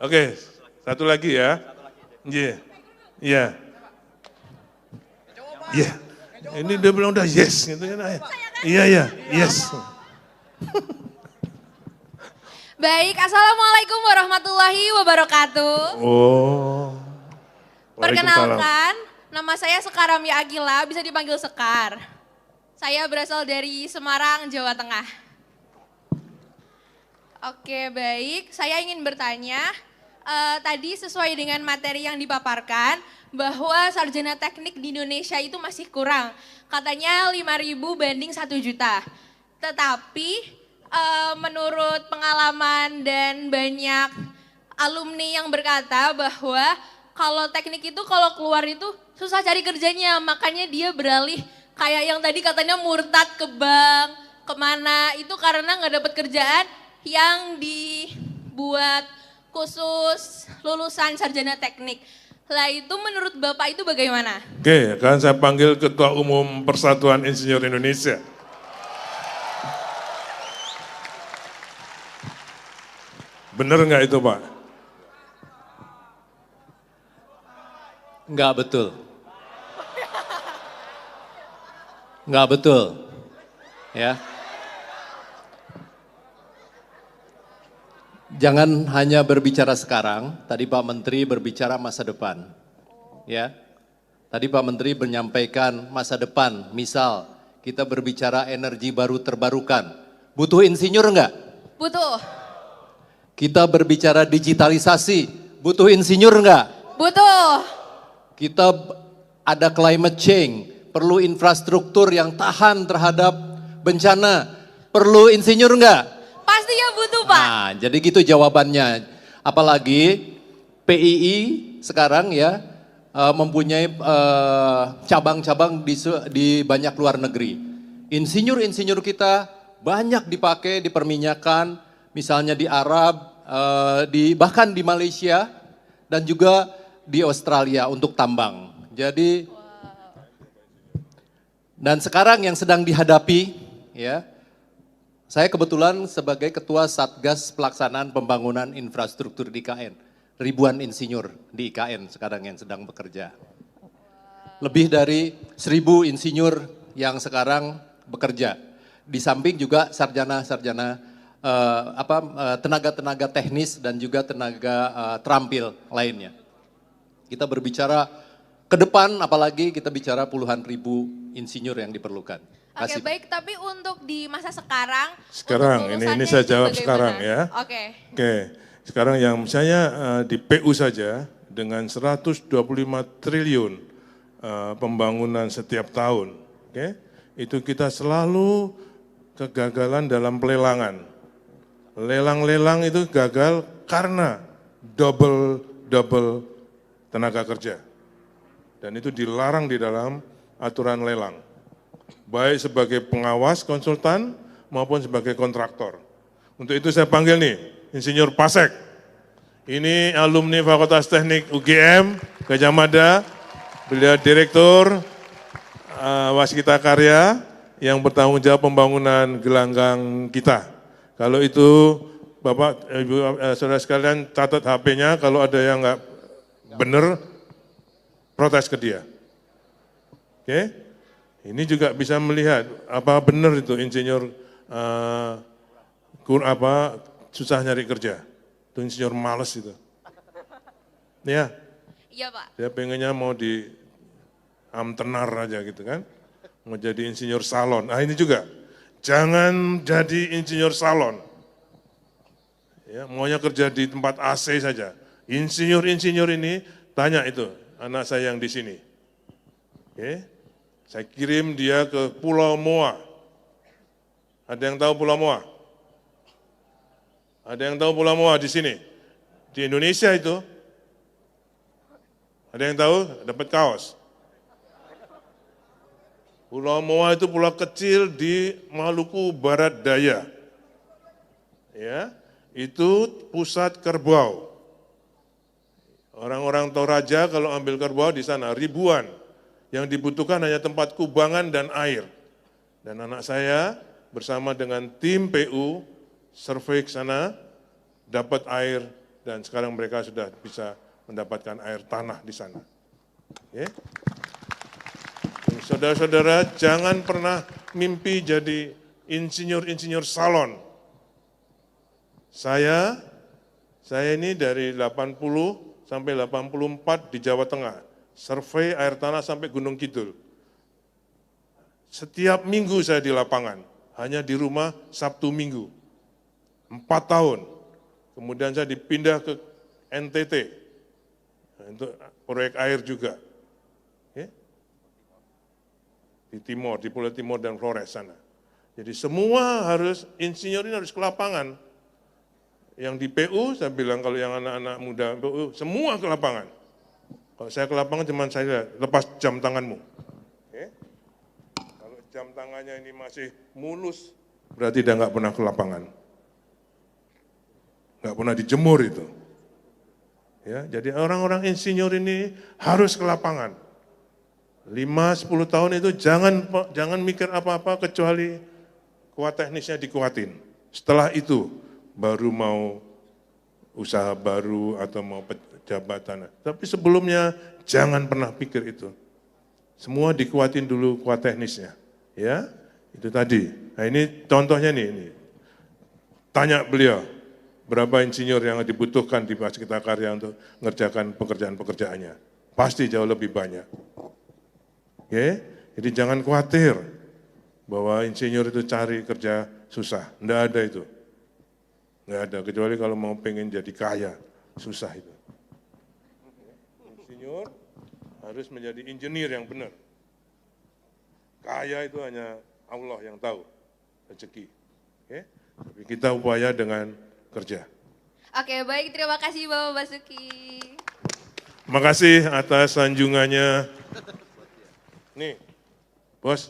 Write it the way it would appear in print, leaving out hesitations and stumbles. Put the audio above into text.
Oke, satu lagi ya. Iya. Iya. Iya. Ini dia bilang udah yes gitu kan. Iya, iya, yes. Baik, Assalamualaikum warahmatullahi wabarakatuh. Oh. Waalaikumsalam. Perkenalkan, nama saya Sekar Ramya Agila, bisa dipanggil Sekar. Saya berasal dari Semarang, Jawa Tengah. Oke, baik. Saya ingin bertanya, tadi sesuai dengan materi yang dipaparkan, bahwa sarjana teknik di Indonesia itu masih kurang. Katanya 5.000 banding 1 juta. Tetapi menurut pengalaman dan banyak alumni yang berkata bahwa kalau teknik itu kalau keluar itu susah cari kerjanya, makanya dia beralih kayak yang tadi katanya murtad ke bank, kemana, itu karena nggak dapat kerjaan yang dibuat khusus lulusan sarjana teknik. Lah itu menurut Bapak itu bagaimana? Oke, kan saya panggil Ketua Umum Persatuan Insinyur Indonesia. Bener nggak itu Pak? Enggak betul. Enggak betul. Ya. Jangan hanya berbicara sekarang, tadi Pak Menteri berbicara masa depan. Ya. Tadi Pak Menteri menyampaikan masa depan, misal kita berbicara energi baru terbarukan. Butuh insinyur enggak? Butuh. Kita berbicara digitalisasi, butuh insinyur enggak? Butuh. Kita ada climate change, perlu infrastruktur yang tahan terhadap bencana, perlu insinyur enggak? Pasti ya butuh Pak. Nah, jadi gitu jawabannya. Apalagi PII sekarang ya mempunyai cabang-cabang di banyak luar negeri. Insinyur-insinyur kita banyak dipakai di perminyakan, misalnya di Arab, bahkan di Malaysia dan juga di Australia untuk tambang. Jadi dan sekarang yang sedang dihadapi ya, saya kebetulan sebagai ketua Satgas Pelaksanaan Pembangunan Infrastruktur di IKN. Ribuan insinyur di IKN sekarang yang sedang bekerja. Lebih dari 1.000 insinyur yang sekarang bekerja. Di samping juga sarjana-sarjana tenaga-tenaga teknis dan juga tenaga terampil lainnya. Kita berbicara ke depan, apalagi kita bicara puluhan ribu insinyur yang diperlukan. Oke, baik, tapi untuk di masa sekarang. Sekarang, ini saya jawab sekarang ya. Oke. Oke, sekarang yang misalnya di PU saja dengan 125 triliun pembangunan setiap tahun, oke, itu kita selalu kegagalan dalam pelelangan. Lelang-lelang itu gagal karena double tenaga kerja. Dan itu dilarang di dalam aturan lelang. Baik sebagai pengawas konsultan maupun sebagai kontraktor. Untuk itu saya panggil nih, Insinyur Pasek. Ini alumni Fakultas Teknik UGM, Gajah Mada. Beliau Direktur Waskita Karya yang bertanggung jawab pembangunan gelanggang kita. Kalau itu Bapak, Ibu, saudara sekalian catat HP-nya, kalau ada yang nggak benar, protes ke dia. Oke? Ini juga bisa melihat apa benar itu insinyur susah nyari kerja. Itu insinyur males itu. Ya. Iya Pak. Dia pengennya mau di amtenar aja gitu kan. Mau jadi insinyur salon. Nah ini juga. Jangan jadi insinyur salon. Ya, maunya kerja di tempat AC saja. Insinyur-insinyur ini tanya itu anak saya yang di sini. Oke. Saya kirim dia ke Pulau Moa. Ada yang tahu Pulau Moa? Ada yang tahu Pulau Moa di sini? Di Indonesia itu. Ada yang tahu? Dapat kaos. Pulau Moa itu pulau kecil di Maluku Barat Daya. Ya, itu pusat kerbau. Orang-orang Toraja kalau ambil kerbau di sana ribuan. Yang dibutuhkan hanya tempat kubangan dan air. Dan anak saya bersama dengan tim PU survei ke sana, dapat air dan sekarang mereka sudah bisa mendapatkan air tanah di sana. Ya. Saudara-saudara, jangan pernah mimpi jadi insinyur-insinyur salon. Saya ini dari 80 sampai 84 di Jawa Tengah, survei air tanah sampai Gunung Kidul. Setiap minggu saya di lapangan, hanya di rumah Sabtu Minggu. 4 tahun. Kemudian saya dipindah ke NTT, untuk proyek air juga. Ya. Di Timor, di Pulau Timor dan Flores sana. Jadi semua insinyur ini harus ke lapangan. Yang di PU, saya bilang kalau yang anak-anak muda PU, semua ke lapangan. Kalau saya ke lapangan cuma saya lepas jam tanganmu. Okay. Kalau jam tangannya ini masih mulus, berarti dia nggak pernah ke lapangan. Nggak pernah dijemur itu. Ya, jadi orang-orang insinyur ini harus ke lapangan. 5-10 tahun itu jangan mikir apa-apa kecuali kuat teknisnya dikuatin. Setelah itu baru mau usaha baru atau mau jabatan. Tapi sebelumnya jangan pernah pikir itu. Semua dikuatin dulu kuat teknisnya. Ya, itu tadi. Nah ini contohnya nih. Ini. Tanya beliau, berapa insinyur yang dibutuhkan di Waskita Karya untuk mengerjakan pekerjaan-pekerjaannya. Pasti jauh lebih banyak. Oke, jadi jangan khawatir bahwa insinyur itu cari kerja susah. Enggak ada itu. Enggak ada, kecuali kalau mau pengen jadi kaya, susah itu. Insinyur harus menjadi engineer yang benar. Kaya itu hanya Allah yang tahu, rezeki. Oke? Tapi kita upaya dengan kerja. Oke, baik, terima kasih Bapak Basuki. Terima kasih atas sanjungannya. Nih, Bos.